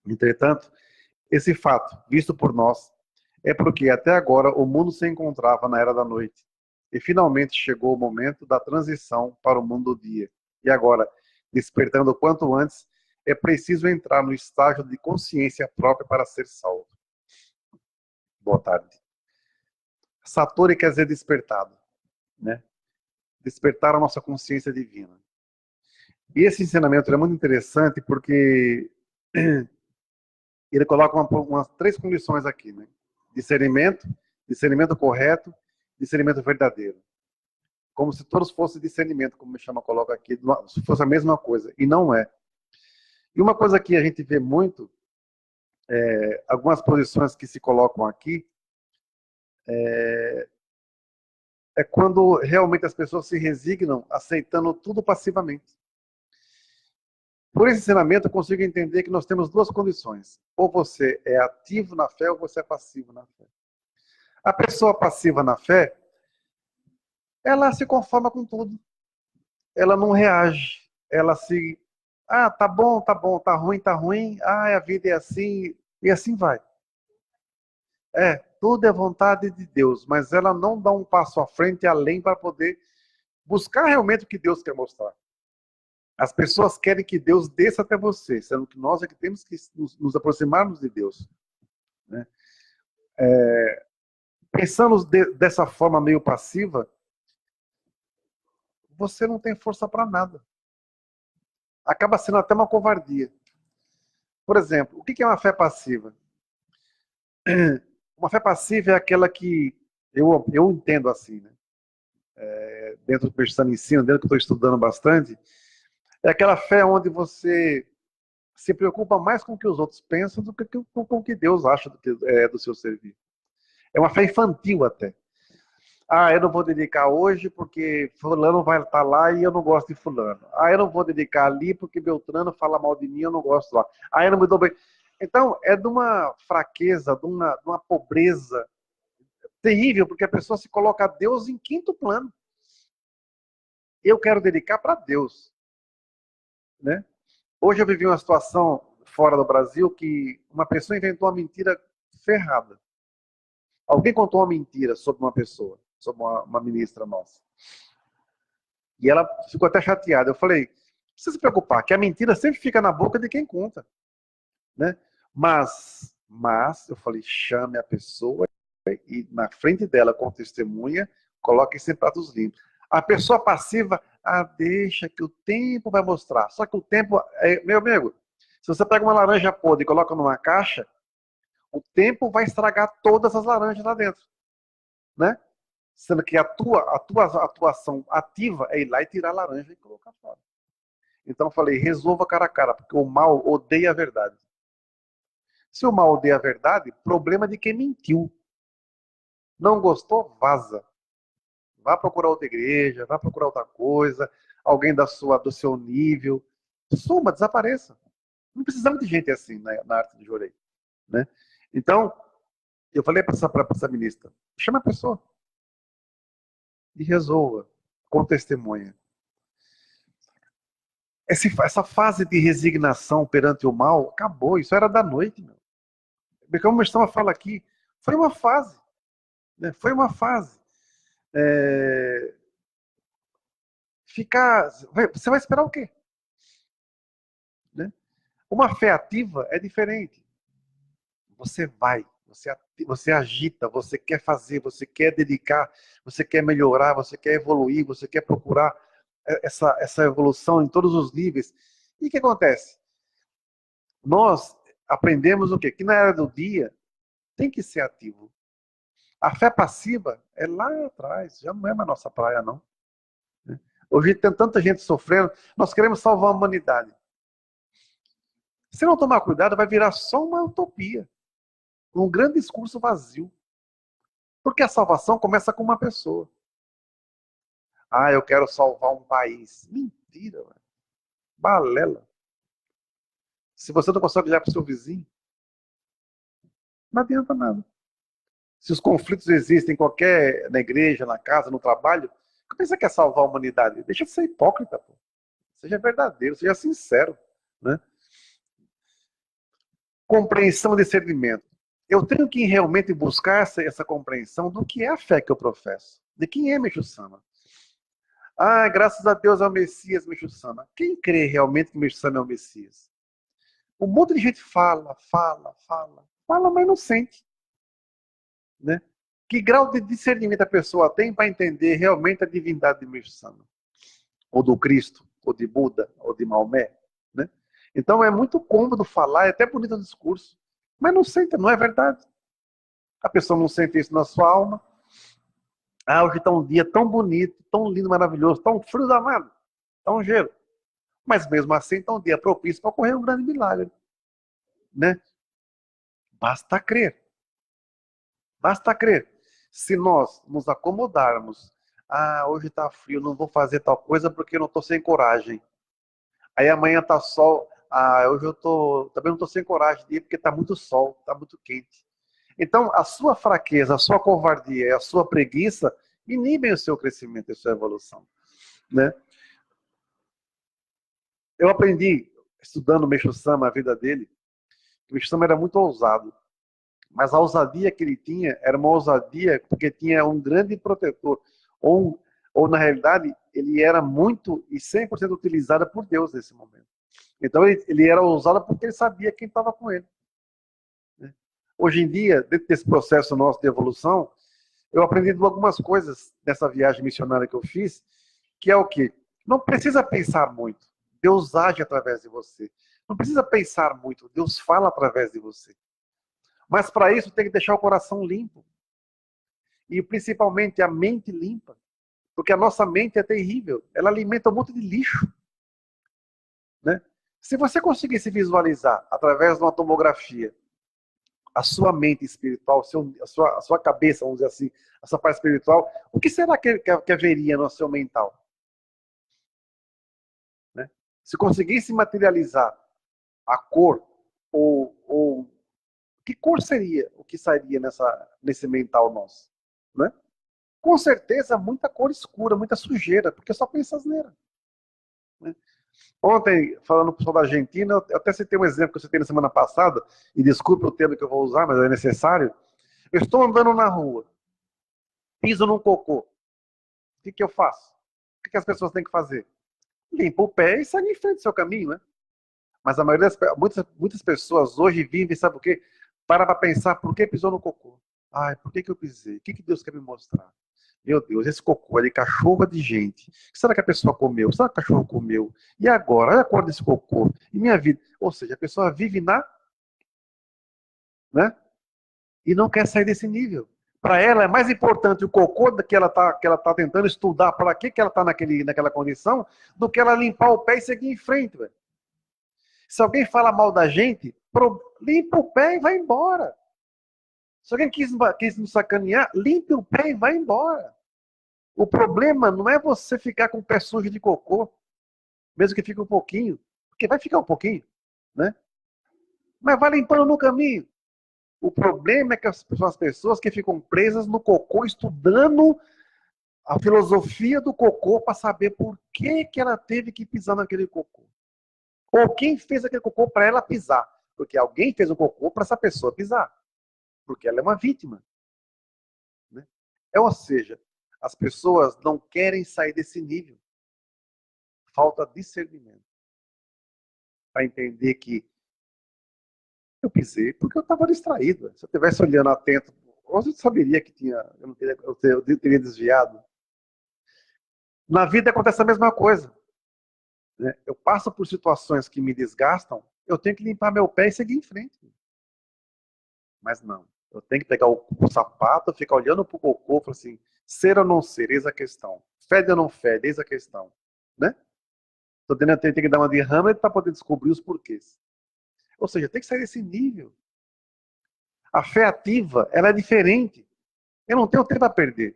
Entretanto, esse fato, visto por nós, é porque até agora o mundo se encontrava na era da noite. E finalmente chegou o momento da transição para o mundo do dia. E agora, despertando o quanto antes, é preciso entrar no estágio de consciência própria para ser salvo. Boa tarde. Satori quer dizer despertado, né? Despertar a nossa consciência divina. E esse ensinamento é muito interessante porque ele coloca umas três condições aqui, né? Discernimento, discernimento correto, discernimento verdadeiro. Como se todos fossem discernimento, como me chama, coloca aqui, se fosse a mesma coisa. E não é. E uma coisa que a gente vê muito, algumas posições que se colocam aqui, é quando realmente as pessoas se resignam aceitando tudo passivamente. Por esse ensinamento, eu consigo entender que nós temos duas condições. Ou você é ativo na fé, ou você é passivo na fé. A pessoa passiva na fé, ela se conforma com tudo. Ela não reage. Ela se... Ah, tá bom, tá ruim. Ah, a vida é assim, e assim vai. Tudo é vontade de Deus, mas ela não dá um passo à frente e além para poder buscar realmente o que Deus quer mostrar. As pessoas querem que Deus desça até você, sendo que nós é que temos que nos aproximarmos de Deus, né? Pensando dessa forma meio passiva, você não tem força para nada. Acaba sendo até uma covardia. Por exemplo, o que é uma fé passiva? Uma fé passiva é aquela que eu entendo assim, né? Dentro do Cristão Ensino, dentro do que eu estou estudando bastante, é aquela fé onde você se preocupa mais com o que os outros pensam do que com o que Deus acha do seu servir. É uma fé infantil até. Ah, eu não vou dedicar hoje porque fulano vai estar lá e eu não gosto de fulano. Ah, eu não vou dedicar ali porque Beltrano fala mal de mim e eu não gosto lá. Ah, eu não me dou bem. Então, é de uma fraqueza, de uma pobreza terrível, porque a pessoa se coloca a Deus em quinto plano. Eu quero dedicar para Deus, né? Hoje eu vivi uma situação fora do Brasil que uma pessoa inventou uma mentira ferrada. Alguém contou uma mentira sobre uma pessoa, sobre uma ministra nossa. E ela ficou até chateada. Eu falei, não precisa se preocupar, que a mentira sempre fica na boca de quem conta, né? Mas eu falei, chame a pessoa e na frente dela, com testemunha, coloque isso em pratos limpos. A pessoa passiva, deixa que o tempo vai mostrar. Só que o tempo, meu amigo, se você pega uma laranja podre e coloca numa caixa, o tempo vai estragar todas as laranjas lá dentro, né? Sendo que a tua atuação ativa é ir lá e tirar a laranja e colocar fora. Então eu falei, resolva cara a cara, porque o mal odeia a verdade. Se o mal odeia a verdade, problema de quem mentiu. Não gostou, vaza. Vá procurar outra igreja, vá procurar outra coisa, alguém do seu nível. Suma, desapareça. Não precisamos de gente assim na arte de Jorei, né? Então, eu falei para essa ministra, chama a pessoa e resolva com testemunha. Essa fase de resignação perante o mal acabou, isso era da noite, meu. Como o Estava fala aqui, foi uma fase, né? Foi uma fase. Você vai esperar o quê? Né? Uma fé ativa é diferente. Você vai, você agita, você quer fazer, você quer dedicar, você quer melhorar, você quer evoluir, você quer procurar essa evolução em todos os níveis. E o que acontece? Nós aprendemos o quê? Que na era do dia tem que ser ativo. A fé passiva é lá atrás, já não é mais nossa praia, não. Hoje tem tanta gente sofrendo, nós queremos salvar a humanidade. Se não tomar cuidado, vai virar só uma utopia. Um grande discurso vazio. Porque a salvação começa com uma pessoa. Ah, eu quero salvar um país. Mentira, velho. Balela. Se você não consegue olhar para o seu vizinho, não adianta nada. Se os conflitos existem na igreja, na casa, no trabalho, por que você quer salvar a humanidade? Deixa de ser hipócrita, pô. Seja verdadeiro, seja sincero, né? compreensão e discernimento. Eu tenho que realmente buscar essa compreensão do que é a fé que eu professo. De quem é Meixo Sama. Ah, graças a Deus é o Messias, Meixo Sama. Quem crê realmente que Meixo Sama é o Messias? Um monte de gente fala, mas não sente. Né? Que grau de discernimento a pessoa tem para entender realmente a divindade de Meixo Sama? Ou do Cristo, ou de Buda, ou de Maomé? Né? Então é muito cômodo falar, é até bonito o discurso, mas não sente, não é verdade. A pessoa não sente isso na sua alma. Ah, hoje está um dia tão bonito, tão lindo, maravilhoso, tão frio danado, tão gelo. Mas mesmo assim está um dia propício para ocorrer um grande milagre. Né? Basta crer. Basta crer. Se nós nos acomodarmos, ah, hoje está frio, não vou fazer tal coisa porque eu não estou sem coragem. Aí amanhã está sol, ah, hoje eu também não estou sem coragem de ir porque está muito sol, está muito quente. Então, a sua fraqueza, a sua covardia e a sua preguiça inibem o seu crescimento e a sua evolução. Né? Eu aprendi, estudando o Meixo Sama, a vida dele, que o Meixo Sama era muito ousado. Mas a ousadia que ele tinha era uma ousadia porque tinha um grande protetor. Ou na realidade, ele era muito e 100% utilizado por Deus nesse momento. Então, ele era ousado porque ele sabia quem estava com ele. Hoje em dia, dentro desse processo nosso de evolução, eu aprendi algumas coisas nessa viagem missionária que eu fiz, que é o quê? Não precisa pensar muito. Deus age através de você. Não precisa pensar muito. Deus fala através de você. Mas para isso tem que deixar o coração limpo. E principalmente a mente limpa. Porque a nossa mente é terrível. Ela alimenta um monte de lixo. Né? Se você conseguir se visualizar através de uma tomografia, a sua mente espiritual, a sua cabeça, vamos dizer assim, a sua parte espiritual, o que será que haveria no seu mental? Né? Se conseguisse materializar a cor, ou que cor seria o que sairia nesse mental nosso? Né? Com certeza, muita cor escura, muita sujeira, porque só pensa asneira. Né? Ontem, falando com o pessoal da Argentina, eu até citei um exemplo que eu citei na semana passada, e desculpe o termo que eu vou usar, mas é necessário. Eu estou andando na rua, piso num cocô. O que eu faço? O que as pessoas têm que fazer? Limpa o pé e segue em frente do seu caminho, né? Mas a maioria muitas pessoas hoje vivem, sabe o quê? Para pensar por que pisou no cocô. Ai, por que eu pisei? O que Deus quer me mostrar? Meu Deus, esse cocô é de cachorro de gente. O que será que a pessoa comeu? Será que o cachorro comeu? E agora? Olha a cor desse cocô. E minha vida? Ou seja, a pessoa vive né? E não quer sair desse nível. Para ela é mais importante o cocô que ela tá tentando estudar para que ela está naquela condição, do que ela limpar o pé e seguir em frente. Véio. Se alguém fala mal da gente, limpa o pé e vai embora. Se alguém quis nos sacanear, limpe o pé e vai embora. O problema não é você ficar com o pé sujo de cocô, mesmo que fique um pouquinho, porque vai ficar um pouquinho, né? Mas vai limpando no caminho. O problema é que são as pessoas que ficam presas no cocô, estudando a filosofia do cocô para saber por que ela teve que pisar naquele cocô. Ou quem fez aquele cocô para ela pisar. Porque alguém fez um cocô para essa pessoa pisar. Porque ela é uma vítima. Né? Ou seja, as pessoas não querem sair desse nível. Falta discernimento. Para entender que eu pisei porque eu estava distraído. Se eu estivesse olhando atento, eu saberia que eu teria desviado. Na vida acontece a mesma coisa. Né? Eu passo por situações que me desgastam, eu tenho que limpar meu pé e seguir em frente. Mas não. Eu tenho que pegar o sapato, ficar olhando para o cocô e falar assim, ser ou não ser, eis a questão. Fede ou não fede, eis a questão. Né? Tô tendo que dar uma de Hamlet para poder descobrir os porquês. Ou seja, tem que sair desse nível. A fé ativa, ela é diferente. Eu não tenho tempo a perder.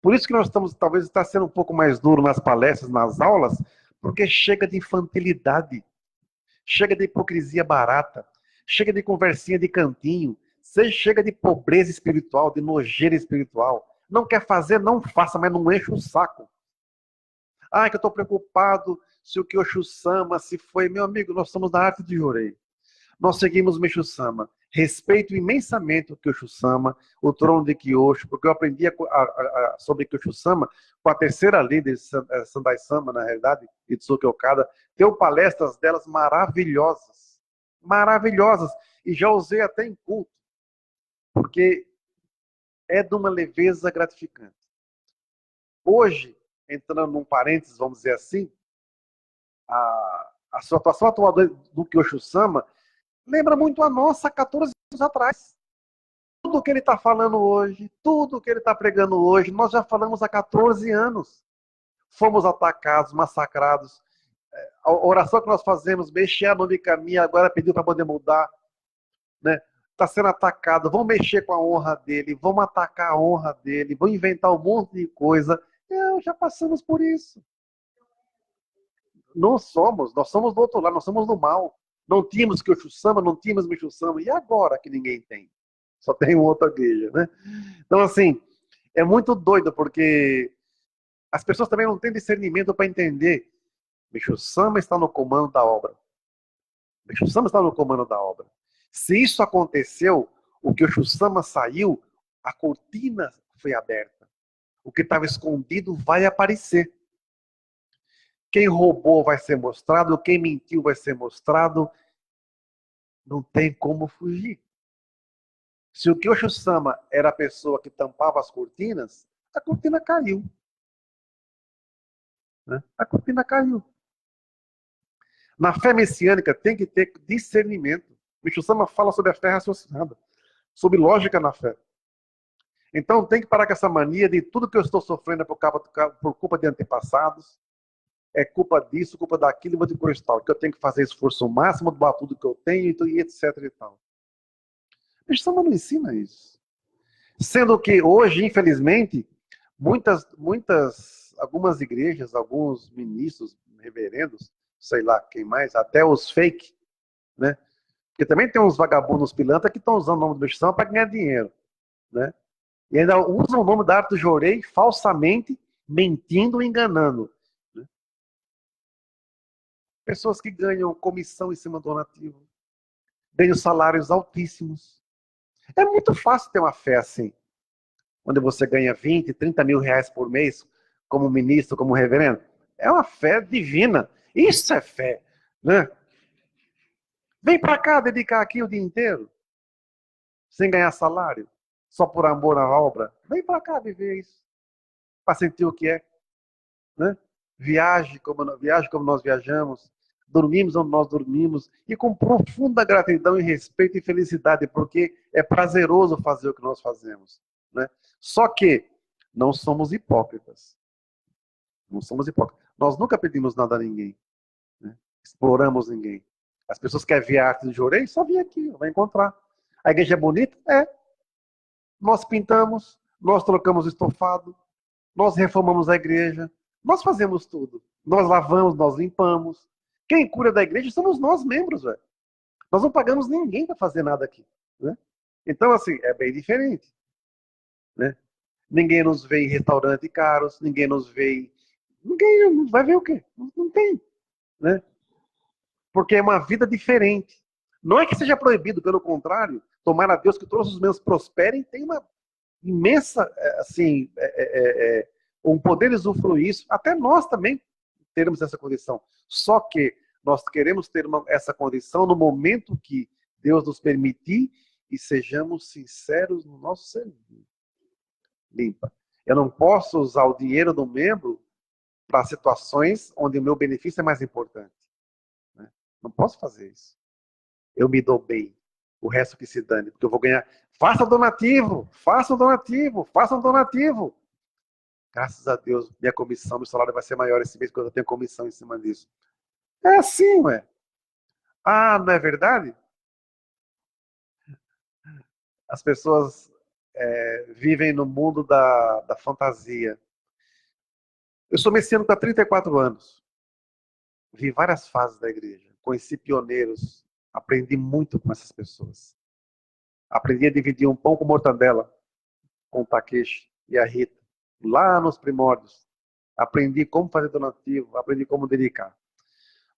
Por isso que nós estamos, talvez, está sendo um pouco mais duro nas palestras, nas aulas, porque chega de infantilidade, chega de hipocrisia barata, chega de conversinha de cantinho, chega de pobreza espiritual, de nojeira espiritual. Não quer fazer, não faça, mas não enche o saco. Ah, que eu estou preocupado se o Kyosho Sama, se foi... Meu amigo, nós estamos na arte de Jorei. nós seguimos Meixo Sama. Respeito imensamente o Kyosho Sama, o trono de Kyosho, porque eu aprendi sobre Kyosho Sama com a terceira líder, Sandai Sama, na realidade, Itsuki Okada. Deu palestras delas maravilhosas. Maravilhosas. E já usei até em culto. Porque é de uma leveza gratificante. Hoje, entrando num parênteses, vamos dizer assim, a situação atual do Kyosho Sama lembra muito a nossa 14 anos atrás. Tudo que ele está falando hoje, tudo que ele está pregando hoje, nós já falamos há 14 anos. Fomos atacados, massacrados. A oração que nós fazemos, mexer no caminho, agora pediu para poder mudar. Né? Está sendo atacado, vão mexer com a honra dele, vão atacar a honra dele, vão inventar um monte de coisa. Já passamos por isso. Nós somos do outro lado, nós somos do mal. Não tínhamos Kyosho Sama, não tínhamos Meixo Sama, e agora que ninguém tem? Só tem uma outra igreja, né? Então, assim, é muito doido, porque as pessoas também não têm discernimento para entender. Meixo Sama está no comando da obra. Meixo Sama está no comando da obra. Se isso aconteceu, o Kyosho Sama saiu, a cortina foi aberta. O que estava escondido vai aparecer. Quem roubou vai ser mostrado, quem mentiu vai ser mostrado. Não tem como fugir. Se o Kyosho Sama era a pessoa que tampava as cortinas, a cortina caiu. Né? A cortina caiu. Na fé messiânica tem que ter discernimento. Meixo Sama fala sobre a fé raciocinada, sobre lógica na fé. Então tem que parar com essa mania de tudo que eu estou sofrendo por culpa de antepassados, é culpa disso, culpa daquilo, vou de coisa tal, que eu tenho que fazer esforço máximo, doar tudo que eu tenho, e etc e tal. Meixo Sama não ensina isso. Sendo que hoje, infelizmente, algumas igrejas, alguns ministros, reverendos, sei lá quem mais, até os fake, né? Porque também tem uns vagabundos pilantra que estão usando o nome do Meixo Sama para ganhar dinheiro, né? E ainda usam o nome da Arthur Jorei falsamente, mentindo e enganando. Né? Pessoas que ganham comissão em cima do donativo, ganham salários altíssimos. É muito fácil ter uma fé assim, onde você ganha 20, 30 mil reais por mês, como ministro, como reverendo. É uma fé divina. Isso é fé, né? Vem para cá dedicar aqui o dia inteiro, sem ganhar salário, só por amor à obra. Vem para cá viver isso, para sentir o que é. Né? Viaje como nós viajamos, dormimos onde nós dormimos, e com profunda gratidão e respeito e felicidade, porque é prazeroso fazer o que nós fazemos. Né? Só que não somos hipócritas. Não somos hipócritas. Nós nunca pedimos nada a ninguém. Né? Exploramos ninguém. As pessoas querem ver a arte do Jorei, só vem aqui, vai encontrar. A igreja é bonita? É. Nós pintamos, nós trocamos estofado, nós reformamos a igreja, nós fazemos tudo. Nós lavamos, nós limpamos. Quem cuida da igreja somos nós, membros, velho. Nós não pagamos ninguém para fazer nada aqui. Né? Então, assim, é bem diferente. Né? Ninguém nos vê em restaurantes caros, ninguém nos vê. Ninguém vai ver o quê? Não tem. Né? Porque é uma vida diferente. Não é que seja proibido, pelo contrário, tomara a Deus que todos os membros prosperem, tem uma imensa, assim, um poder usufruir isso. Até nós também teremos essa condição. Só que nós queremos ter essa condição no momento que Deus nos permitir e sejamos sinceros no nosso serviço. Limpa. Eu não posso usar o dinheiro do membro para situações onde o meu benefício é mais importante. Né? Não posso fazer isso. Eu me dou bem. O resto que se dane, porque eu vou ganhar. Faça um donativo, faça um donativo, faça um donativo. Graças a Deus, minha comissão, meu salário vai ser maior esse mês, porque eu tenho comissão em cima disso. É assim, ué. Ah, não é verdade? As pessoas vivem no mundo da fantasia. Eu sou messiânico há 34 anos. Vi várias fases da igreja. Conheci pioneiros. Aprendi muito com essas pessoas. Aprendi a dividir um pão com mortadela com o Takeshi e a Rita. Lá nos primórdios. Aprendi como fazer donativo. Aprendi como dedicar.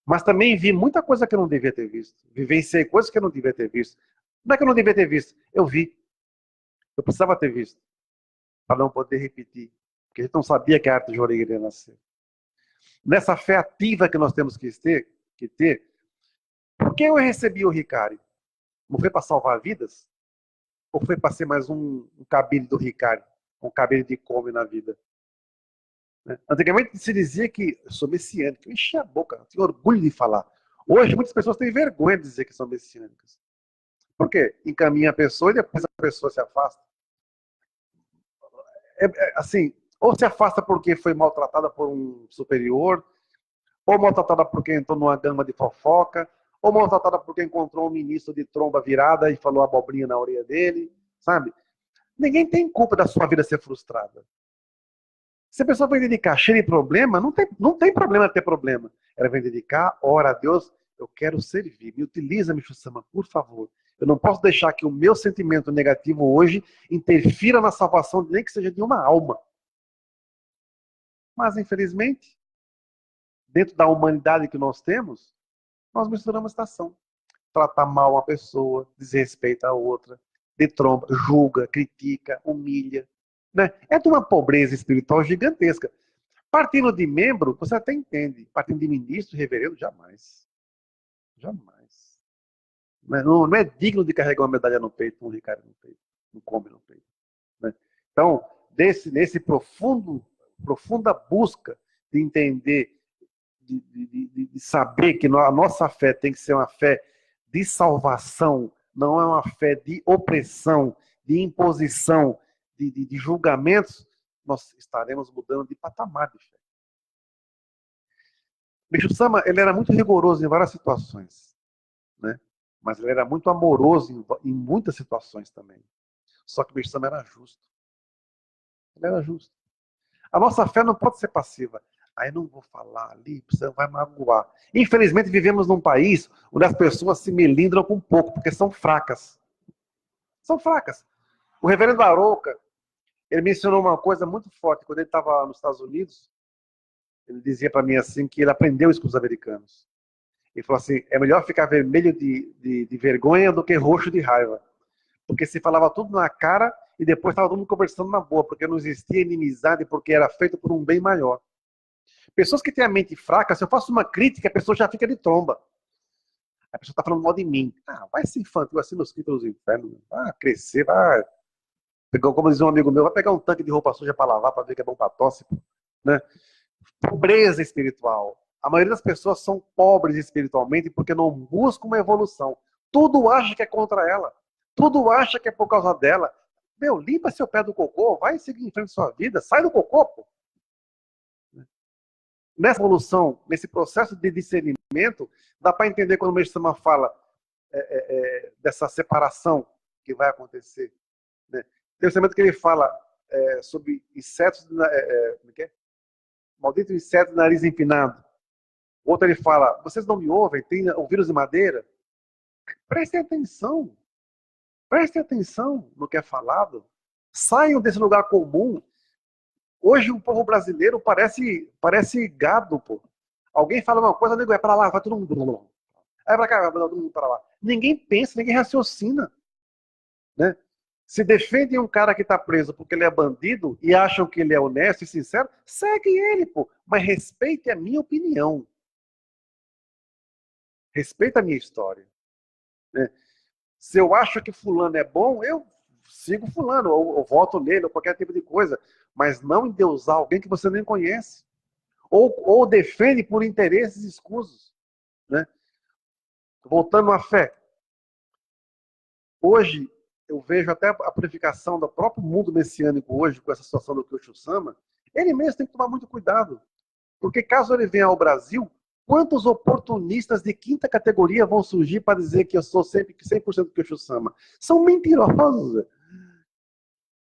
Mas também vi muita coisa que eu não devia ter visto. Vivenciei coisas que eu não devia ter visto. Não é que eu não devia ter visto, eu vi. Eu precisava ter visto, para não poder repetir. Porque a gente não sabia que a arte de Joalheria iria nascer. Nessa fé ativa que nós temos que ter, por que eu recebi o Ricari? Não foi para salvar vidas? Ou foi para ser mais um cabide do Ricari? Um cabide de come na vida? Né? Antigamente se dizia que eu sou messiânico. Eu enchi a boca, eu tenho orgulho de falar. Hoje muitas pessoas têm vergonha de dizer que são messiânicas. Por quê? Encaminha a pessoa e depois a pessoa se afasta. Assim, ou se afasta porque foi maltratada por um superior, ou maltratada porque entrou numa gama de fofoca, ou maltratada porque encontrou um ministro de tromba virada e falou abobrinha na orelha dele, sabe? Ninguém tem culpa da sua vida ser frustrada. Se a pessoa vai dedicar cheia de problema, não tem problema ter problema. Ela vai dedicar, ora a Deus, eu quero servir. Me utiliza, Micho-sama, por favor. Eu não posso deixar que o meu sentimento negativo hoje interfira na salvação, nem que seja de uma alma. Mas, infelizmente, dentro da humanidade que nós temos, nós misturamos estação. Trata mal uma pessoa, desrespeita a outra, detromba, julga, critica, humilha. Né? É de uma pobreza espiritual gigantesca. Partindo de membro, você até entende. Partindo de ministro, reverendo, jamais. Jamais. Não é digno de carregar uma medalha no peito, um Ricardo no peito, um come no peito. Né? Então, nesse profunda busca de entender, de saber que a nossa fé tem que ser uma fé de salvação, não é uma fé de opressão, de imposição, de julgamentos, nós estaremos mudando de patamar de fé. Micho-sama, ele era muito rigoroso em várias situações, né? Mas ele era muito amoroso em muitas situações também. Só que o Micho-sama era justo. Ele era justo. A nossa fé não pode ser passiva. Aí não vou falar ali, você vai magoar. Infelizmente vivemos num país onde as pessoas se melindram com pouco, porque são fracas. São fracas. O reverendo Arouca, ele mencionou uma coisa muito forte. Quando ele estava nos Estados Unidos, ele dizia para mim assim, que ele aprendeu isso com os americanos. Ele falou assim, é melhor ficar vermelho de vergonha do que roxo de raiva. Porque se falava tudo na cara e depois estava todo mundo conversando na boa, porque não existia inimizade, porque era feito por um bem maior. Pessoas que têm a mente fraca, se eu faço uma crítica, a pessoa já fica de tromba. A pessoa está falando mal de mim. Ah, vai ser infantil assim nos críticos dos infernos. Vai crescer, vai. Como dizia um amigo meu, vai pegar um tanque de roupa suja para lavar, para ver que é bom para tosse. Né? Pobreza espiritual. A maioria das pessoas são pobres espiritualmente porque não buscam uma evolução. Tudo acha que é contra ela. Tudo acha que é por causa dela. Meu, limpa seu pé do cocô, vai seguir em frente sua vida, sai do cocô, pô. Nessa evolução, nesse processo de discernimento, dá para entender quando o Mestre-sama fala dessa separação que vai acontecer. Né? Tem um ensinamento que ele fala sobre insetos, como é que é? Maldito inseto de nariz empinado. Outro ele fala, vocês não me ouvem? Tem o vírus de madeira? Prestem atenção no que é falado. Saiam desse lugar comum. Hoje o povo brasileiro parece gado, pô. Alguém fala uma coisa, nego, é pra lá, vai todo mundo. É pra cá, vai todo mundo pra lá. Ninguém pensa, ninguém raciocina. Né? Se defendem um cara que tá preso porque ele é bandido e acham que ele é honesto e sincero, segue ele, pô. Mas respeite a minha opinião. Respeita a minha história. Né? Se eu acho que fulano é bom, eu sigo fulano, ou voto nele, ou qualquer tipo de coisa. Mas não endeusar alguém que você nem conhece. Ou defende por interesses escusos. Né? Voltando à fé. Hoje, eu vejo até a purificação do próprio mundo messiânico hoje, com essa situação do Kyosho-sama, ele mesmo tem que tomar muito cuidado. Porque caso ele venha ao Brasil, quantos oportunistas de quinta categoria vão surgir para dizer que eu sou sempre 100% Kyosho-sama? São mentirosos.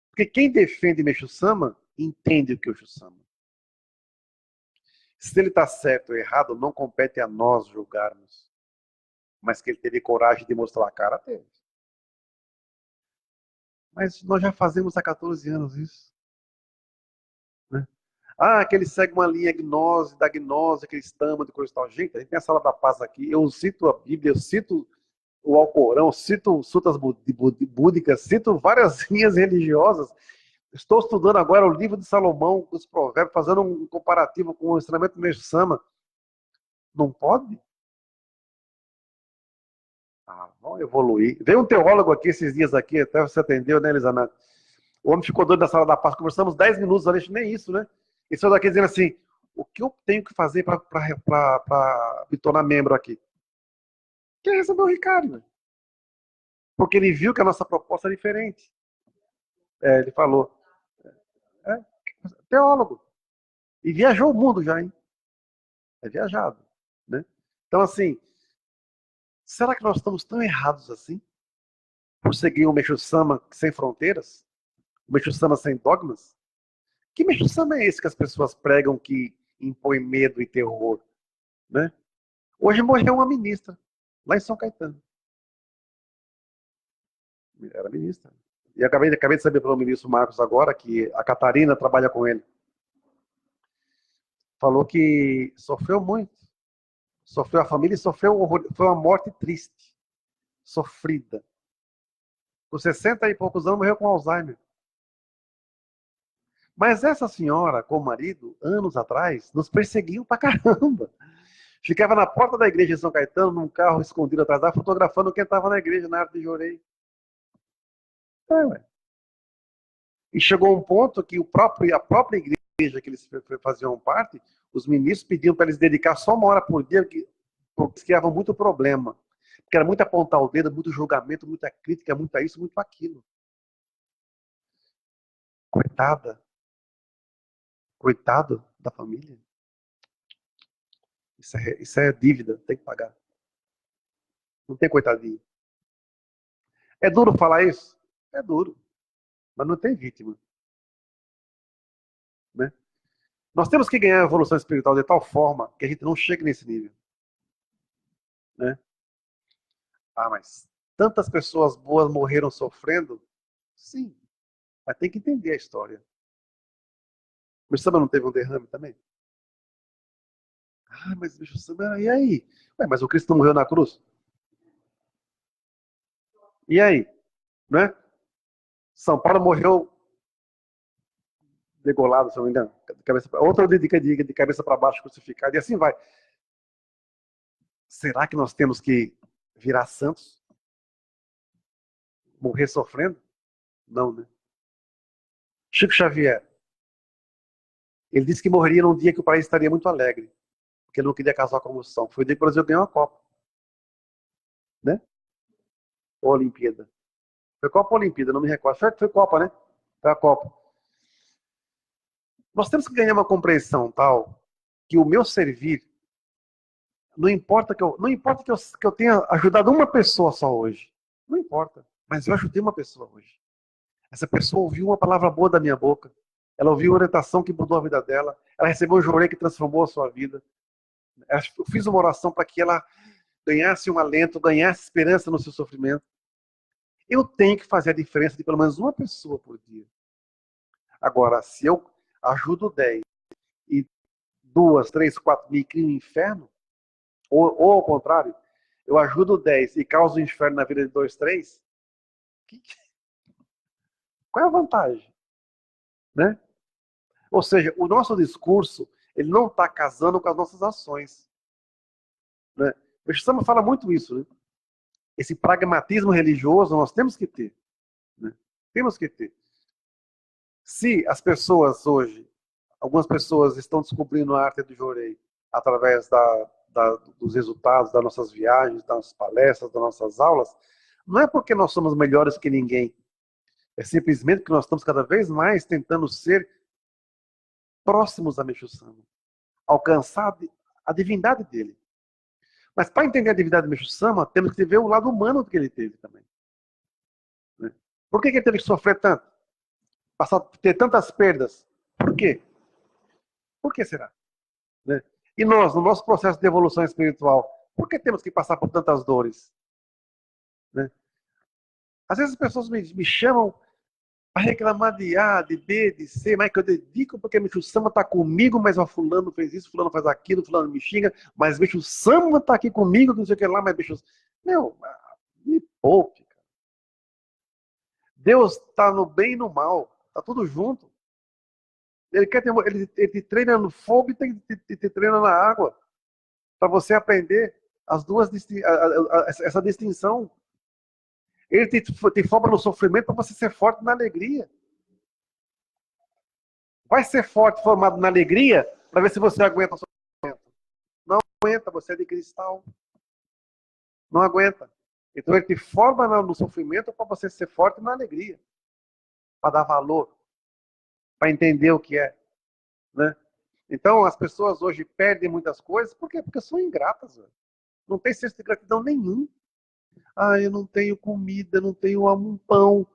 Porque quem defende Mesho-sama entende o Kyosho-sama. Se ele está certo ou errado, não compete a nós julgarmos. Mas que ele teve coragem de mostrar a cara, teve. Mas nós já fazemos há 14 anos isso. Né? Ah, que ele segue uma linha gnose, da gnose cristã, de coisa e tal. Gente, a gente tem a Sala da Paz aqui, eu cito a Bíblia, eu cito o Alcorão, cito sutas búdicas, cito várias linhas religiosas. Estou estudando agora o livro de Salomão, os provérbios, fazendo um comparativo com o ensinamento do Meixo Sama. Não pode? Ah, vamos evoluir. Veio um teólogo aqui esses dias aqui, até você atendeu, né, Elisana? O homem ficou doido na Sala da Paz, conversamos 10 minutos ali, nem isso, né? E saiu daqui dizendo assim, o que eu tenho que fazer para me tornar membro aqui? Quer receber o Ricardo, né? Porque ele viu que a nossa proposta é diferente. É, ele falou, é, teólogo. E viajou o mundo já, hein? É viajado, né? Então, assim, será que nós estamos tão errados assim? Por seguir o Meixo Sama sem fronteiras? O Meixo Sama sem dogmas? Que Meixo Sama é esse que as pessoas pregam que impõe medo e terror, né? Hoje morreu uma ministra, lá em São Caetano. Era ministra. E acabei de saber pelo ministro Marcos agora que a Catarina trabalha com ele. Falou que sofreu muito. Sofreu a família e sofreu horror. Foi uma morte triste. Sofrida. Com 60 e poucos anos morreu com Alzheimer. Mas essa senhora, com o marido, anos atrás, nos perseguiu pra caramba. Ficava na porta da igreja de São Caetano, num carro escondido atrás da, fotografando quem estava na igreja, na arte de Jorei. Ué. E chegou um ponto que a própria igreja que eles faziam parte, os ministros pediam para eles dedicar só uma hora por dia, porque eles criavam muito problema. Porque era muito apontar o dedo, muito julgamento, muita crítica, muito isso, muito aquilo. Coitada. Coitado da família. Isso é dívida, tem que pagar. Não tem coitadinho. É duro falar isso? É duro. Mas não tem vítima. Né? Nós temos que ganhar a evolução espiritual de tal forma que a gente não chegue nesse nível. Né? Ah, mas tantas pessoas boas morreram sofrendo? Sim, mas tem que entender a história. O Samba não teve um derrame também? Ah, mas bicho, Samba, e aí? Ué, mas o Cristo não morreu na cruz? E aí? Né? São Paulo morreu degolado, se não me engano. Outra de cabeça para baixo crucificado, e assim vai. Será que nós temos que virar santos? Morrer sofrendo? Não, né? Chico Xavier, ele disse que morreria num dia que o país estaria muito alegre, porque ele não queria causar comoção. Foi o dia que o Brasil ganhou a Copa, né? Ou a Olimpíada. Foi Copa ou Olimpíada, não me recordo. Foi Copa, né? Foi a Copa. Nós temos que ganhar uma compreensão tal que o meu servir não importa que eu tenha ajudado uma pessoa só hoje. Não importa. Mas eu ajudei uma pessoa hoje. Essa pessoa ouviu uma palavra boa da minha boca. Ela ouviu uma orientação que mudou a vida dela. Ela recebeu um jorei que transformou a sua vida. Eu fiz uma oração para que ela ganhasse um alento, ganhasse esperança no seu sofrimento. Eu tenho que fazer a diferença de pelo menos uma pessoa por dia. Agora, se eu ajudo 10 e 2, 3, 4 me crio um inferno, ou ao contrário, eu ajudo 10 e causo um inferno na vida de 2, 3, qual é a vantagem? Né? Ou seja, o nosso discurso ele não está casando com as nossas ações. Né? O Shama fala muito isso. Né? Esse pragmatismo religioso nós temos que ter. Né? Temos que ter. Se as pessoas hoje, algumas pessoas estão descobrindo a arte do jorei através dos resultados das nossas viagens, das nossas palestras, das nossas aulas, não é porque nós somos melhores que ninguém. É simplesmente que nós estamos cada vez mais tentando ser próximos a Meixo Sama, alcançar a divindade dele. Mas para entender a divindade do Meixo Sama, temos que ver o lado humano que ele teve também. Né? Por que ele teve que sofrer tanto? Ter tantas perdas? Por quê? Por que será? Né? E nós, no nosso processo de evolução espiritual, por que temos que passar por tantas dores? Né? Às vezes as pessoas me chamam Vai reclamar de A, de B, de C, mas que eu dedico porque bicho, o Sama tá comigo, mas o fulano fez isso, fulano faz aquilo, fulano me xinga, mas bicho, o Sama tá aqui comigo, não sei o que lá, mas bicho, meu, me poupe, cara. Deus tá no bem e no mal, tá tudo junto. Ele te treina no fogo e te treina na água, para você aprender as duas essa distinção. Ele te forma no sofrimento para você ser forte na alegria. Vai ser forte, formado na alegria, para ver se você aguenta o sofrimento. Não aguenta, você é de cristal. Não aguenta. Então ele te forma no sofrimento para você ser forte na alegria. Para dar valor. Para entender o que é. Né? Então as pessoas hoje perdem muitas coisas. Por quê? Porque são ingratas. Velho. Não tem senso de gratidão nenhum. Ah, eu não tenho comida, não tenho um pão.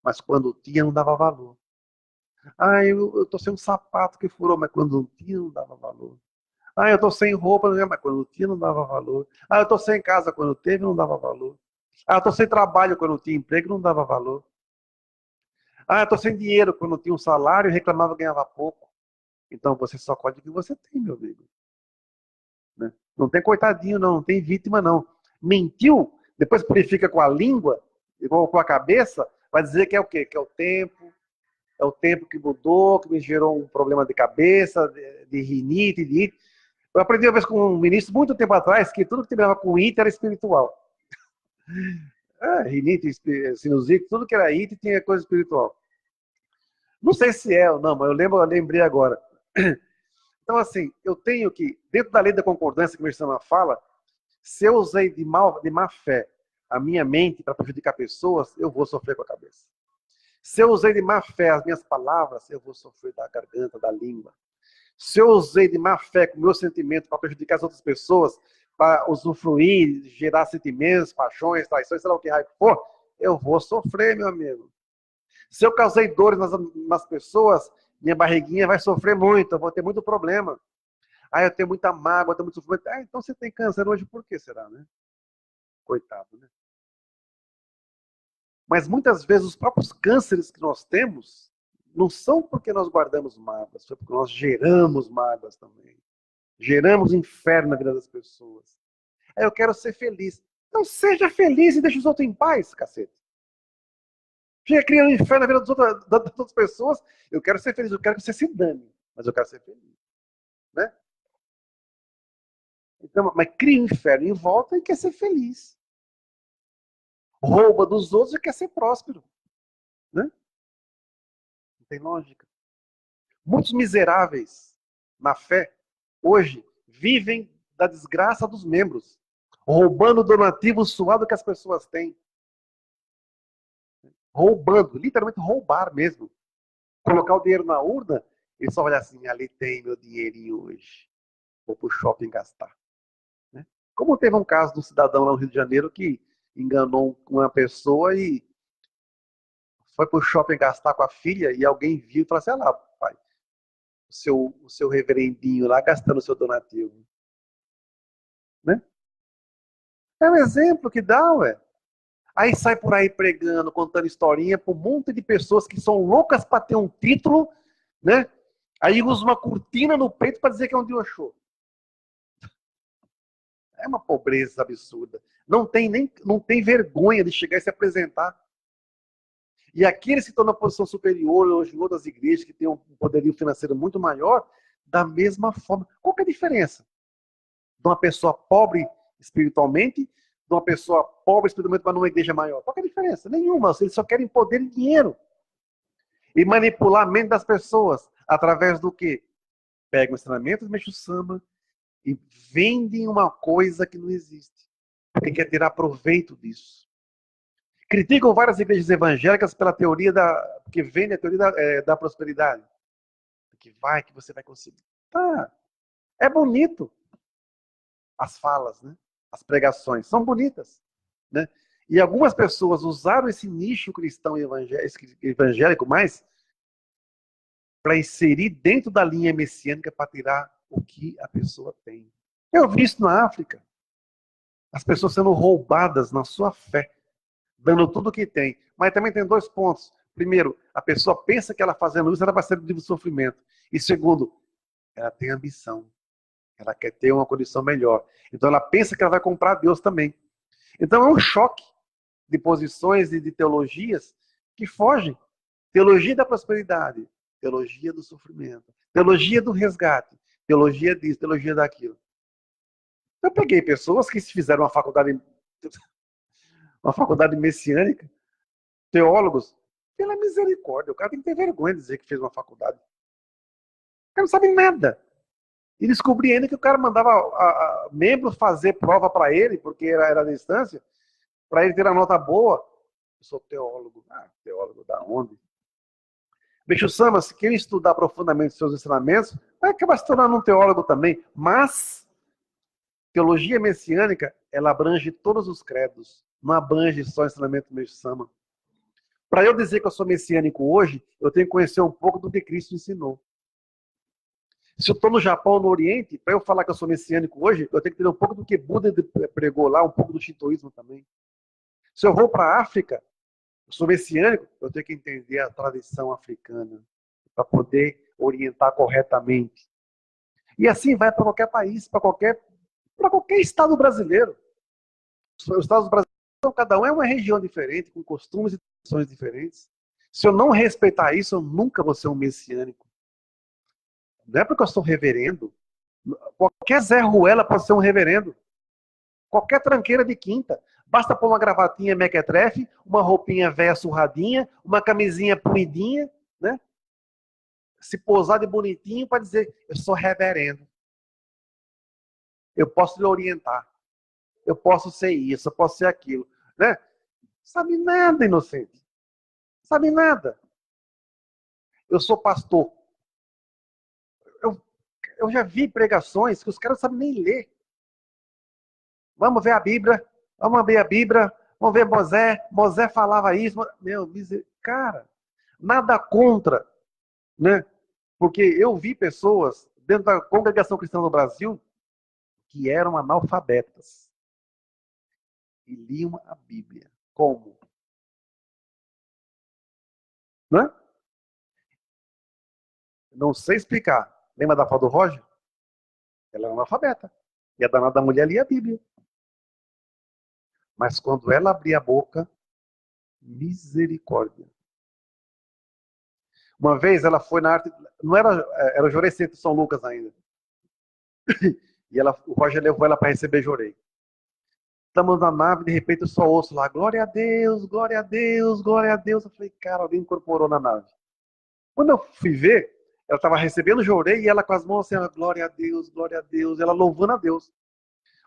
Mas quando tinha, não dava valor. Ah, eu tô sem um sapato que furou, mas quando não tinha, não dava valor. Ah, eu tô sem roupa, mas quando tinha, não dava valor. Ah, eu tô sem casa, quando teve, não dava valor. Ah, eu tô sem trabalho, quando tinha emprego, não dava valor. Ah, eu tô sem dinheiro, quando tinha um salário, reclamava que ganhava pouco. Então você só colhe o que você tem, meu amigo. Né? Não tem coitadinho, não tem vítima, não. Mentiu, depois purifica com a língua, igual com a cabeça, vai dizer que é o quê? Que é o tempo que mudou, que me gerou um problema de cabeça, de rinite, de ite. Eu aprendi uma vez com um ministro, muito tempo atrás, que tudo que terminava com ite era espiritual. Rinite, sinusite, tudo que era ite tinha coisa espiritual. Não sei se é ou não, mas eu lembrei agora. Então, assim, eu tenho que, dentro da lei da concordância que o Merchan fala, se eu usei de má fé a minha mente para prejudicar pessoas, eu vou sofrer com a cabeça. Se eu usei de má fé as minhas palavras, eu vou sofrer da garganta, da língua. Se eu usei de má fé com o meu sentimento para prejudicar as outras pessoas, para usufruir, gerar sentimentos, paixões, traições, sei lá o que for, eu vou sofrer, meu amigo. Se eu causei dores nas pessoas, minha barriguinha vai sofrer muito, eu vou ter muito problema. Ah, eu tenho muita mágoa, eu tenho muito sofrimento. Ah, então você tem câncer hoje, por que será, né? Coitado, né? Mas muitas vezes os próprios cânceres que nós temos não são porque nós guardamos mágoas, foi porque nós geramos mágoas também. Geramos inferno na vida das pessoas. Aí eu quero ser feliz. Então seja feliz e deixe os outros em paz, cacete. Fica criando inferno na vida das outras pessoas. Eu quero ser feliz, eu quero que você se dane, mas eu quero ser feliz. Né? Então, mas cria um inferno em volta e quer ser feliz. Rouba dos outros e quer ser próspero. Né? Não tem lógica. Muitos miseráveis na fé, hoje, vivem da desgraça dos membros, roubando o donativo suado que as pessoas têm. Roubando, literalmente roubar mesmo. Colocar o dinheiro na urna e só olhar assim, ali tem meu dinheirinho hoje. Vou pro shopping gastar. Né? Como teve um caso de um cidadão lá no Rio de Janeiro que enganou uma pessoa e foi pro shopping gastar com a filha e alguém viu e falou assim, olha lá, pai, o seu reverendinho lá gastando o seu donativo. Né? É um exemplo que dá, ué. Aí sai por aí pregando, contando historinha para um monte de pessoas que são loucas para ter um título, né? Aí usa uma cortina no peito para dizer que é um Dioxô. É uma pobreza absurda. Não tem vergonha de chegar e se apresentar. E aqueles que estão na posição superior, hoje em outras igrejas, que têm um poderio financeiro muito maior, da mesma forma. Qual que é a diferença? De uma pessoa pobre espiritualmente, de uma pessoa pobre espiritualmente, mas numa igreja maior. Qual que é a diferença? Nenhuma. Eles só querem poder e dinheiro. E manipular a mente das pessoas. Através do quê? Pegam os ensinamentos, mexem o samba e vendem uma coisa que não existe. Porque quer tirar proveito disso. Criticam várias igrejas evangélicas pela teoria que vende a teoria da prosperidade. Que você vai conseguir. Tá. É bonito. As falas, né? As pregações são bonitas, né? E algumas pessoas usaram esse nicho cristão e evangélico mais para inserir dentro da linha messiânica para tirar o que a pessoa tem. Eu vi isso na África. As pessoas sendo roubadas na sua fé, dando tudo o que tem. Mas também tem dois pontos. primeiro, a pessoa pensa que ela fazendo isso, ela vai ser livre do sofrimento. E segundo, ela tem ambição. Ela quer ter uma condição melhor. Então ela pensa que ela vai comprar Deus também. Então é um choque de posições e de teologias que fogem. Teologia da prosperidade, teologia do sofrimento, teologia do resgate, teologia disso, teologia daquilo. Eu peguei pessoas que fizeram uma faculdade messiânica, teólogos, pela misericórdia. O cara tem que ter vergonha de dizer que fez uma faculdade. O cara não sabe nada. E descobri ainda que o cara mandava membros fazer prova para ele, porque era à distância, para ele ter a nota boa. Eu sou teólogo. Ah, teólogo da onde? Bicho Sama, se quer estudar profundamente seus ensinamentos, vai acabar se tornando um teólogo também. Mas, teologia messiânica, ela abrange todos os credos. Não abrange só o ensinamento do Bicho Sama. Para eu dizer que eu sou messiânico hoje, eu tenho que conhecer um pouco do que Cristo ensinou. Se eu estou no Japão, no Oriente, para eu falar que eu sou messiânico hoje, eu tenho que ter um pouco do que Buda pregou lá, um pouco do shintoísmo também. Se eu vou para a África, eu sou messiânico, eu tenho que entender a tradição africana para poder orientar corretamente. E assim vai para qualquer país, para qualquer estado brasileiro. Os estados brasileiros, cada um é uma região diferente, com costumes e tradições diferentes. Se eu não respeitar isso, eu nunca vou ser um messiânico. Não é porque eu sou reverendo. Qualquer Zé Ruela pode ser um reverendo. Qualquer tranqueira de quinta. Basta pôr uma gravatinha mequetrefe, uma roupinha véia surradinha, uma camisinha punidinha, né? Se posar de bonitinho para dizer, eu sou reverendo. Eu posso lhe orientar. Eu posso ser isso, eu posso ser aquilo. Né? Sabe nada, inocente. Sabe nada. Eu sou pastor. Eu já vi pregações que os caras não sabem nem ler. Vamos ver a Bíblia, vamos abrir a Bíblia, vamos ver Mosé. Mosé falava isso. Meu, cara, nada contra, né? Porque eu vi pessoas dentro da congregação cristã do Brasil que eram analfabetas e liam a Bíblia. Como? Né? Não sei explicar. Lembra da fala do Roger? Ela era analfabeta. E a danada mulher lia a Bíblia. Mas quando ela abria a boca, misericórdia. Uma vez ela foi na arte, não era o Jorei Centro de São Lucas ainda. E o Roger levou ela para receber Jorei. Estamos na nave, de repente eu só ouço lá, glória a Deus, glória a Deus, glória a Deus. Eu falei, cara, alguém incorporou na nave. Quando eu fui ver, ela estava recebendo Jorei e ela com as mãos assim, glória a Deus, ela louvando a Deus.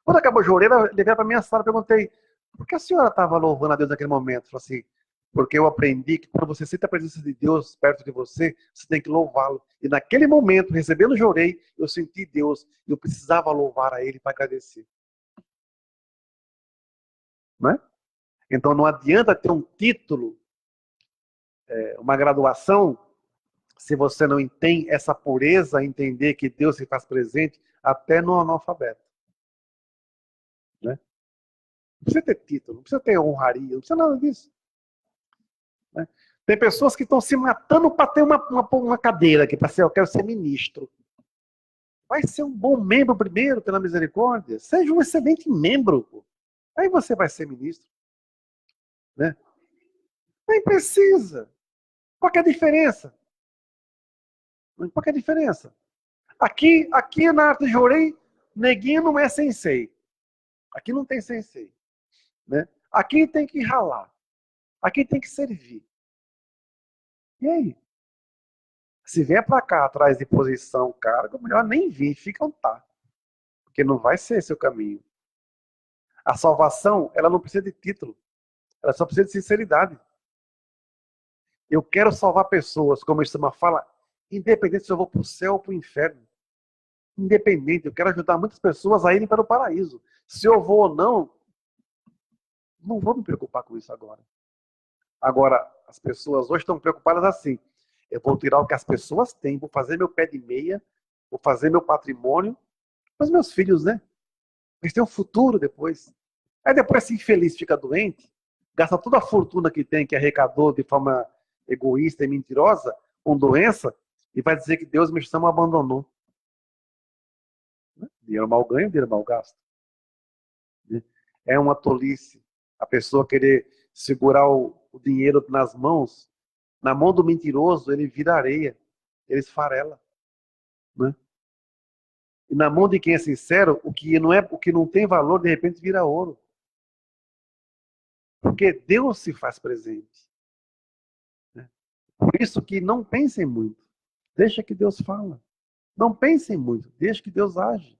Quando acabou o Jorei, ela levei para minha sala e perguntei, por que a senhora estava louvando a Deus naquele momento? Falei assim, porque eu aprendi que quando você sente a presença de Deus perto de você, você tem que louvá-lo. E naquele momento, recebendo o Jorei, eu senti Deus. E eu precisava louvar a Ele para agradecer. Não é? Então não adianta ter um título, uma graduação, se você não tem essa pureza, entender que Deus se faz presente até no analfabeto. Né? Não precisa ter título, não precisa ter honraria, não precisa nada disso. Né? Tem pessoas que estão se matando para ter uma cadeira aqui, para ser, eu quero ser ministro. Vai ser um bom membro primeiro, pela misericórdia. Seja um excelente membro. Pô. Aí você vai ser ministro. Né? Nem precisa. Qual que é a diferença? Qual que é a diferença? Aqui na arte de Jorei, neguinho não é sensei. Aqui não tem sensei. Né? Aqui tem que ralar. Aqui tem que servir. E aí? Se vier para cá atrás de posição, cargo, melhor nem vir, fica onde tá. Porque não vai ser seu caminho. A salvação, ela não precisa de título. Ela só precisa de sinceridade. Eu quero salvar pessoas, como o Isama fala, independente se eu vou para o céu ou para o inferno. Independente, eu quero ajudar muitas pessoas a irem para o paraíso. Se eu vou ou não vou me preocupar com isso agora. Agora, as pessoas hoje estão preocupadas assim. Eu vou tirar o que as pessoas têm, vou fazer meu pé de meia, vou fazer meu patrimônio, mas meus filhos, né? Eles têm um futuro depois. Aí depois esse infeliz fica doente, gasta toda a fortuna que tem, que arrecadou de forma egoísta e mentirosa, com doença, e vai dizer que Deus me chama abandonou. Dinheiro mal ganho, dinheiro mal gasto. É uma tolice a pessoa querer segurar o dinheiro nas mãos. Na mão do mentiroso, ele vira areia, ele esfarela. Né? E na mão de quem é sincero, o que não tem valor, de repente vira ouro. Porque Deus se faz presente. Né? Por isso que não pensem muito. Deixa que Deus fala. Não pensem muito. Deixa que Deus age.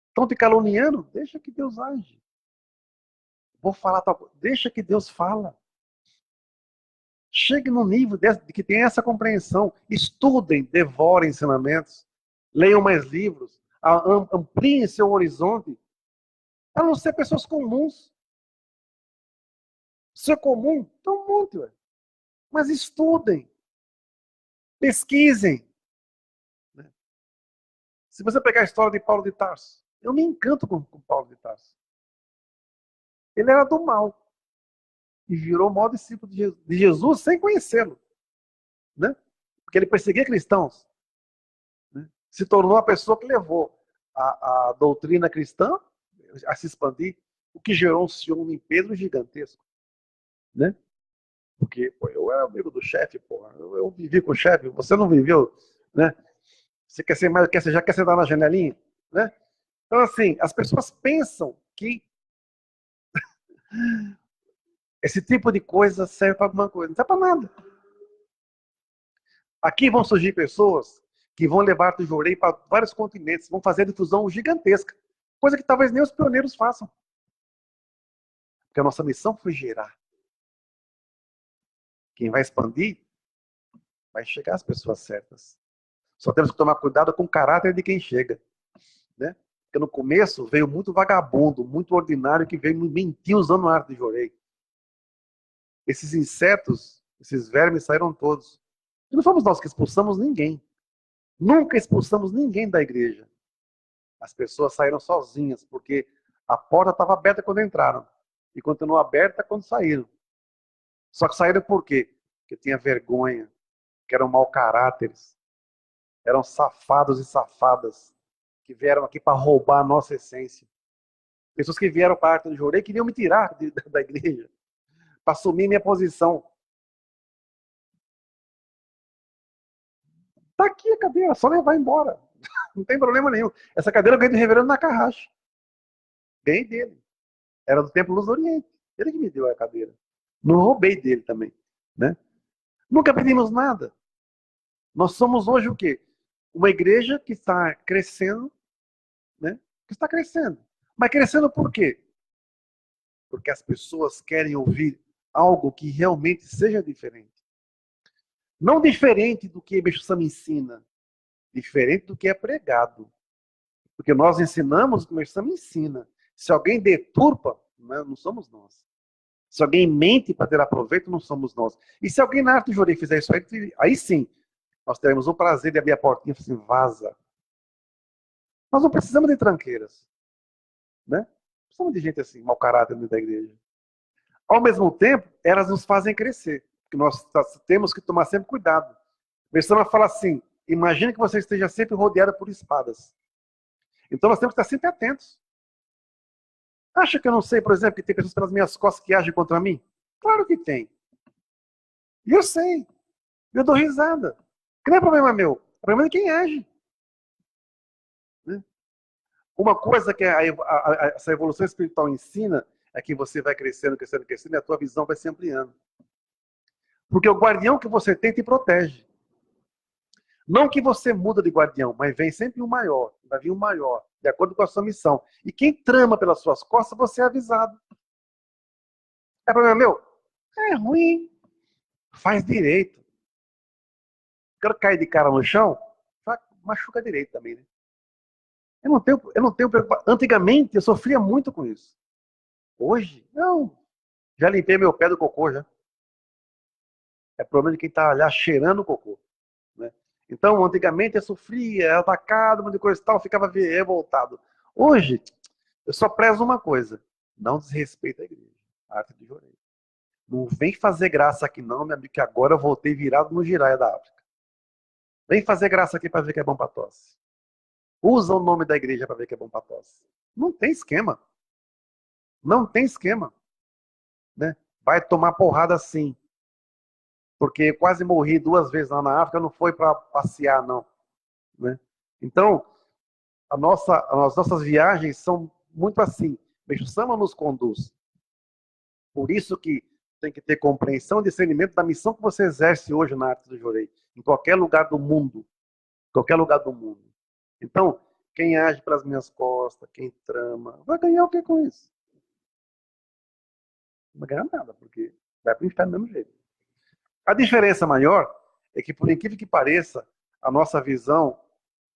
Estão te caluniando? Deixa que Deus age. Vou falar tal coisa. Deixa que Deus fala. Chegue no nível de que tem essa compreensão. Estudem, devorem ensinamentos. Leiam mais livros. Ampliem seu horizonte. A não ser pessoas comuns. Ser comum, tem um monte, ué. Mas estudem. Pesquisem. Se você pegar a história de Paulo de Tarso, eu me encanto com Paulo de Tarso. Ele era do mal. E virou o maior discípulo de Jesus sem conhecê-lo. Né? Porque ele perseguia cristãos. Né? Se tornou a pessoa que levou a doutrina cristã a se expandir, o que gerou um ciúme em Pedro gigantesco. Né? Porque pô, eu era amigo do chefe, eu vivi com o chefe, você não viveu, né? Você quer ser mais, já quer sentar na janelinha, né? Então, assim, as pessoas pensam que esse tipo de coisa serve para alguma coisa. Não serve para nada. Aqui vão surgir pessoas que vão levar o Jorei para vários continentes, vão fazer difusão gigantesca. Coisa que talvez nem os pioneiros façam. Porque a nossa missão foi gerar. Quem vai expandir, vai chegar às pessoas certas. Só temos que tomar cuidado com o caráter de quem chega. Né? Porque no começo veio muito vagabundo, muito ordinário, que veio mentir usando a arte de Jorei. Esses insetos, esses vermes saíram todos. E não fomos nós que expulsamos ninguém. Nunca expulsamos ninguém da igreja. As pessoas saíram sozinhas, porque a porta estava aberta quando entraram. E continuou aberta quando saíram. Só que saíram por quê? Porque tinha vergonha, que eram mau caráteres, eram safados e safadas, que vieram aqui para roubar a nossa essência. Pessoas que vieram para a arte de Jorei queriam me tirar da igreja, para assumir minha posição. Tá aqui a cadeira, só levar embora. Não tem problema nenhum. Essa cadeira eu ganhei do reverendo Nakahashi. Ganhei dele. Era do Templo Luz do Oriente. Ele que me deu a cadeira. Não roubei dele também. Né? Nunca pedimos nada. Nós somos hoje o quê? Uma igreja que está crescendo, né? Que está crescendo. Mas crescendo por quê? Porque as pessoas querem ouvir algo que realmente seja diferente. Não diferente do que Meixo Sama ensina, diferente do que é pregado. Porque nós ensinamos o que Meixo Sama ensina. Se alguém deturpa, não somos nós. Se alguém mente para ter aproveito, não somos nós. E se alguém na arte de Jorei fizer isso aí sim, nós teremos o prazer de abrir a portinha e falar assim, vaza. Nós não precisamos de tranqueiras. Né? Precisamos de gente assim, mau caráter dentro da igreja. Ao mesmo tempo, elas nos fazem crescer. Porque nós temos que tomar sempre cuidado. Meixo Sama fala assim, imagine que você esteja sempre rodeada por espadas. Então nós temos que estar sempre atentos. Acha que eu não sei, por exemplo, que tem pessoas pelas minhas costas que agem contra mim? Claro que tem. E eu sei. Eu dou risada. Que não é problema meu. É problema de quem age. Né? Uma coisa que essa evolução espiritual ensina é que você vai crescendo, crescendo, crescendo e a tua visão vai se ampliando. Porque o guardião que você tem te protege. Não que você muda de guardião, mas vem sempre um maior. Vai vir um maior, de acordo com a sua missão. E quem trama pelas suas costas, você é avisado. É problema meu? É ruim. Faz direito. Quero cair de cara no chão, machuca direito também, né? Eu não tenho preocupação. Antigamente eu sofria muito com isso. Hoje, não. Já limpei meu pé do cocô já. É problema de quem está lá cheirando o cocô. Né? Então, antigamente eu sofria, era atacado, uma coisa e tal, ficava revoltado. Hoje, eu só prezo uma coisa: não desrespeita a igreja, a arte de Jorei. Não vem fazer graça aqui não, meu amigo, que agora eu voltei virado no giraia da África. Vem fazer graça aqui para ver que é bom para tosse. Usa o nome da igreja para ver que é bom para tosse. Não tem esquema. Não tem esquema. Né? Vai tomar porrada sim. Porque eu quase morri 2 vezes lá na África, não foi para passear, não. Né? Então, as nossas viagens são muito assim. Meixo Sama nos conduz. Por isso que tem que ter compreensão e discernimento da missão que você exerce hoje na arte do Jorei. Em qualquer lugar do mundo. Em qualquer lugar do mundo. Então, quem age pelas minhas costas, quem trama, vai ganhar o que com isso? Não vai ganhar nada, porque vai para o inferno do mesmo jeito. A diferença maior é que, por incrível que pareça, a nossa visão,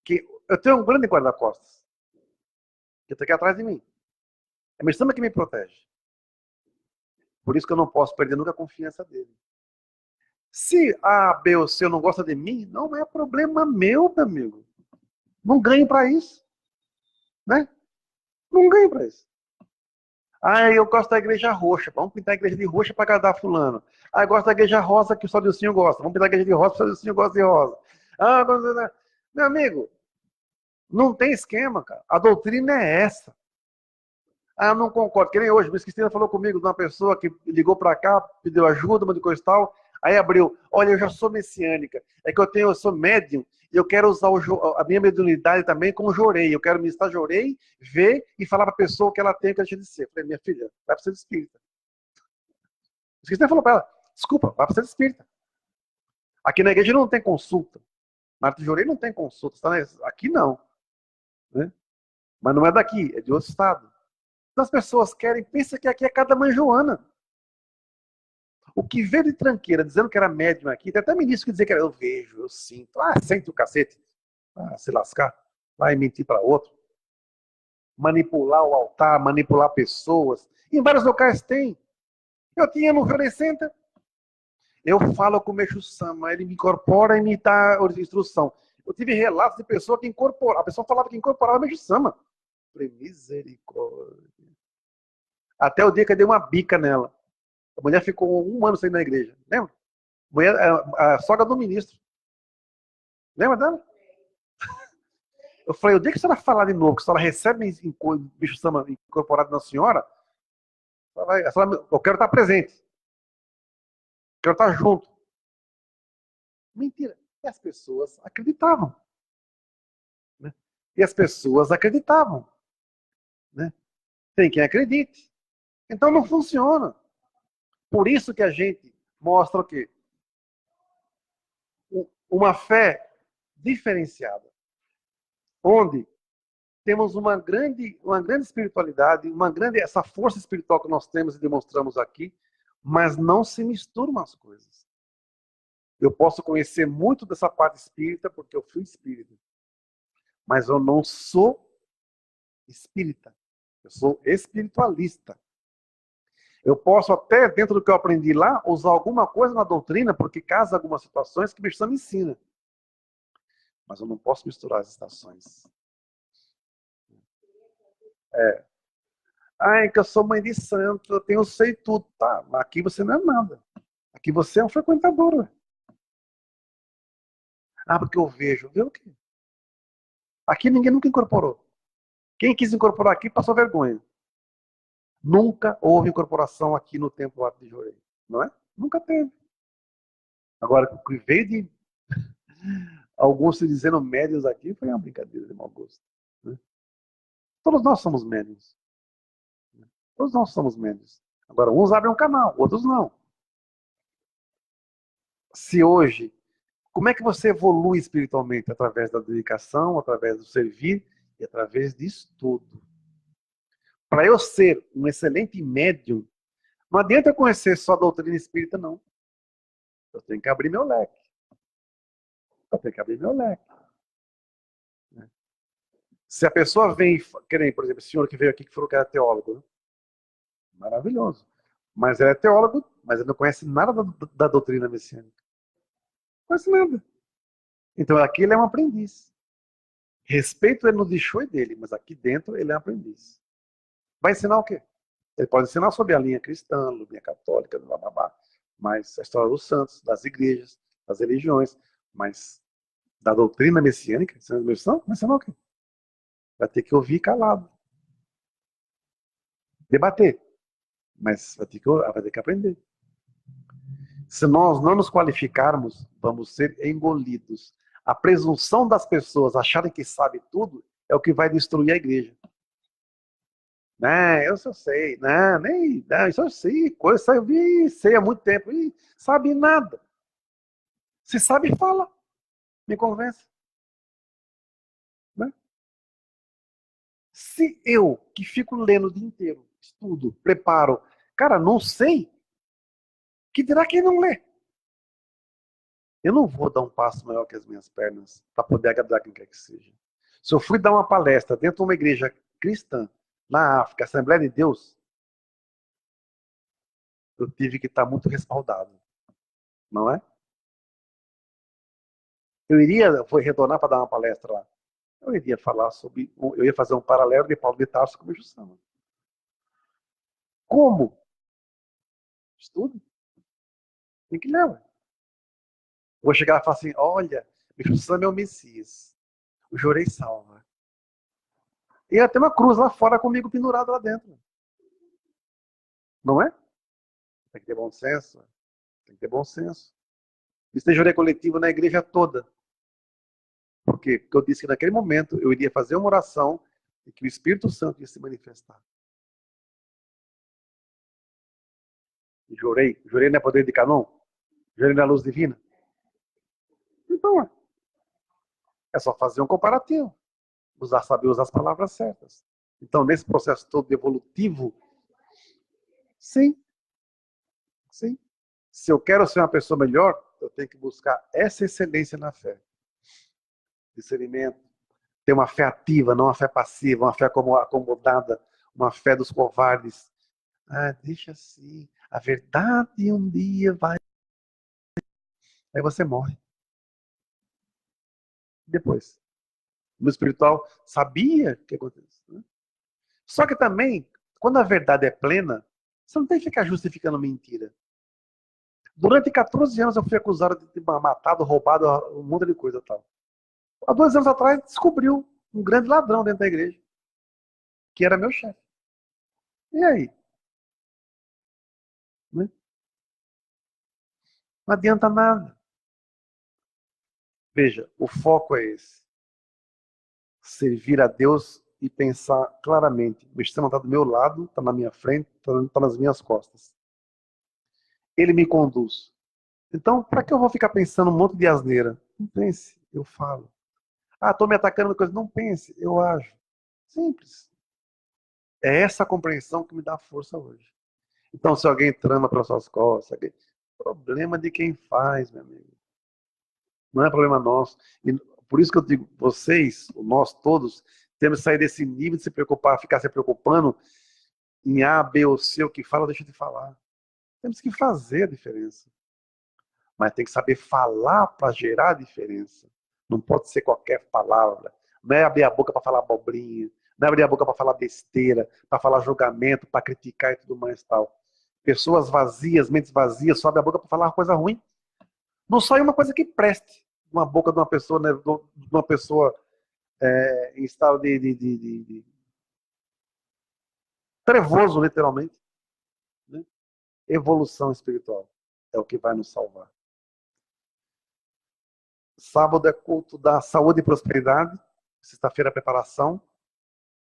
que eu tenho um grande guarda-costas, que está aqui atrás de mim. É meu samba que me protege. Por isso que eu não posso perder nunca a confiança dele. Se A, B ou C não gosta de mim, não é problema meu, meu amigo. Não ganho para isso. Né? Não ganho para isso. Ah, eu gosto da igreja roxa. Vamos pintar a igreja de roxa para agradar fulano. Ah, eu gosto da igreja rosa que só o Dilcinho gosta. Vamos pintar a igreja de rosa que só o Dilcinho gosta de rosa. Ah, meu amigo, não tem esquema, cara. A doutrina é essa. Ah, eu não concordo. Que nem hoje, o Cristina falou comigo de uma pessoa que ligou para cá, pediu ajuda, uma de coisa e tal. Aí abriu, olha, eu já sou messiânica. É que eu sou médium e eu quero usar a minha mediunidade também como jorei. Eu quero ministrar jorei, ver e falar para a pessoa o que ela tem que deixar de ser. Eu falei, minha filha, vai para ser espírita. O Cristina falou para ela, desculpa, vai para ser espírita. Aqui na igreja não tem consulta. Na arte do jorei não tem consulta. Aqui não. Né? Mas não é daqui, é de outro estado. As pessoas querem, pensa que aqui é cada mãe Joana. O que veio de tranqueira, dizendo que era médium aqui, tem até ministro que dizia que era eu vejo, eu sinto. Ah, sente o cacete. Ah, se lascar. Vai mentir para outro. Manipular o altar, manipular pessoas. Em vários locais tem. Eu tinha no Jorei Center. Eu falo com o Meixo Sama, ele me incorpora e me dá instrução. Eu tive relatos de pessoa que incorporava. A pessoa falava que incorporava o Meixo Sama. Falei, misericórdia. Até o dia que eu dei uma bica nela. A mulher ficou 1 ano sem ir na igreja. Lembra? A sogra do ministro. Lembra dela? Eu falei, o dia que a senhora falar de novo, que a senhora recebe bicho sama incorporado na senhora, eu quero estar presente. Quero estar junto. Mentira. E as pessoas acreditavam. Né? E as pessoas acreditavam. Né? Tem quem acredite. Então não funciona. Por isso que a gente mostra o quê? Uma fé diferenciada. Onde temos uma grande espiritualidade, essa força espiritual que nós temos e demonstramos aqui, mas não se misturam as coisas. Eu posso conhecer muito dessa parte espírita porque eu fui espírita, mas eu não sou espírita. Eu sou espiritualista. Eu posso até, dentro do que eu aprendi lá, usar alguma coisa na doutrina, porque casa algumas situações que o Cristo me ensina. Mas eu não posso misturar as estações. É. Ah, é que eu sou mãe de santo, eu sei tudo. Tá, mas aqui você não é nada. Aqui você é um frequentador. Ué. Ah, porque eu vejo. Vê o quê? Aqui ninguém nunca incorporou. Quem quis incorporar aqui passou vergonha. Nunca houve incorporação aqui no Templo Ato de Jorei. Não é? Nunca teve. Agora, o que veio de alguns se dizendo médios aqui foi uma brincadeira de mau gosto. Né? Todos nós somos médios. Todos nós somos médios. Agora, uns abrem um canal, outros não. Se hoje, como é que você evolui espiritualmente? Através da dedicação, através do servir e através de estudo. Para eu ser um excelente médium, não adianta eu conhecer só a doutrina espírita, não. Eu tenho que abrir meu leque. Eu tenho que abrir meu leque. Se a pessoa vem, que nem, por exemplo, o senhor que veio aqui que falou que era teólogo, né? Maravilhoso. Mas ele é teólogo, mas ele não conhece nada da doutrina messiânica. Não conhece nada. Então aqui ele é um aprendiz. Respeito ele no deixou dele, mas aqui dentro ele é um aprendiz. Vai ensinar o quê? Ele pode ensinar sobre a linha cristã, a linha católica, blá, blá, blá, mas a história dos santos, das igrejas, das religiões, mas da doutrina messiânica, vai ensinar o quê? Vai ter que ouvir calado. Debater. Mas vai ter que aprender. Se nós não nos qualificarmos, vamos ser engolidos. A presunção das pessoas acharem que sabe tudo é o que vai destruir a igreja. Né, eu só sei, né, nem, não, isso eu sei, coisa eu vi, sei há muito tempo, e sabe nada. Se sabe, fala, me convence. Né? Se eu, que fico lendo o dia inteiro, estudo, preparo, cara, não sei, que dirá quem não lê? Eu não vou dar um passo maior que as minhas pernas para poder agradar quem quer que seja. Se eu fui dar uma palestra dentro de uma igreja cristã, na África, Assembleia de Deus, eu tive que estar muito respaldado. Não é? Eu iria, foi retornar para dar uma palestra lá. Eu iria falar sobre, eu ia fazer um paralelo de Paulo de Tarso com o Bicho Sama. Como? Estudo. Tem que ler. Vou chegar e falar assim, olha, Bicho Sama é o Messias. O Jorei salva. E ia ter uma cruz lá fora comigo pendurado lá dentro. Não é? Tem que ter bom senso. Tem que ter bom senso. Isso tem jurei coletivo na igreja toda. Por quê? Porque eu disse que naquele momento eu iria fazer uma oração e que o Espírito Santo ia se manifestar. E jurei. Jurei não é poder de Canon? Jurei na luz divina? Então, é só fazer um comparativo. Saber usar as palavras certas. Então, nesse processo todo evolutivo, sim. Sim. Se eu quero ser uma pessoa melhor, eu tenho que buscar essa excelência na fé. Discernimento. Ter uma fé ativa, não uma fé passiva, uma fé acomodada, uma fé dos covardes. Ah, deixa assim. A verdade um dia vai. Aí você morre. Depois. No espiritual, sabia o que aconteceu. Né? Só que também, quando a verdade é plena, você não tem que ficar justificando mentira. Durante 14 anos eu fui acusado de ter matado, roubado um monte de coisa e tal. Há 2 anos atrás, descobriu um grande ladrão dentro da igreja, que era meu chefe. E aí? Né? Não adianta nada. Veja, o foco é esse. Servir a Deus e pensar claramente. O Estado está do meu lado, está na minha frente, está nas minhas costas. Ele me conduz. Então, para que eu vou ficar pensando um monte de asneira? Não pense, eu falo. Ah, estou me atacando, coisa. Não pense, eu ajo. Simples. É essa compreensão que me dá força hoje. Então, se alguém trama pelas suas costas, problema de quem faz, meu amigo. Não é problema nosso. E por isso que eu digo, vocês, nós todos, temos que sair desse nível de se preocupar, ficar se preocupando em A, B ou C, o que fala, deixa de falar. Temos que fazer a diferença. Mas tem que saber falar para gerar a diferença. Não pode ser qualquer palavra. Não é abrir a boca para falar abobrinha. Não é abrir a boca para falar besteira, para falar julgamento, para criticar e tudo mais tal. Pessoas vazias, mentes vazias, só abre a boca para falar uma coisa ruim. Não sai uma coisa que preste uma boca de uma pessoa, né, de uma pessoa em estado de trevoso, literalmente. Né? Evolução espiritual é o que vai nos salvar. Sábado é culto da saúde e prosperidade. Sexta-feira, preparação.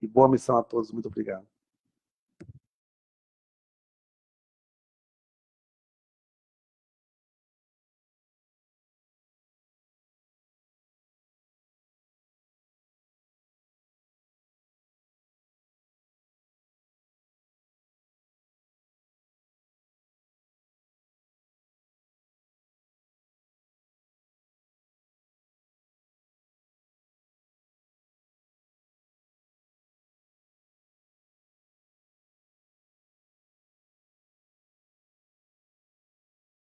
E boa missão a todos. Muito obrigado.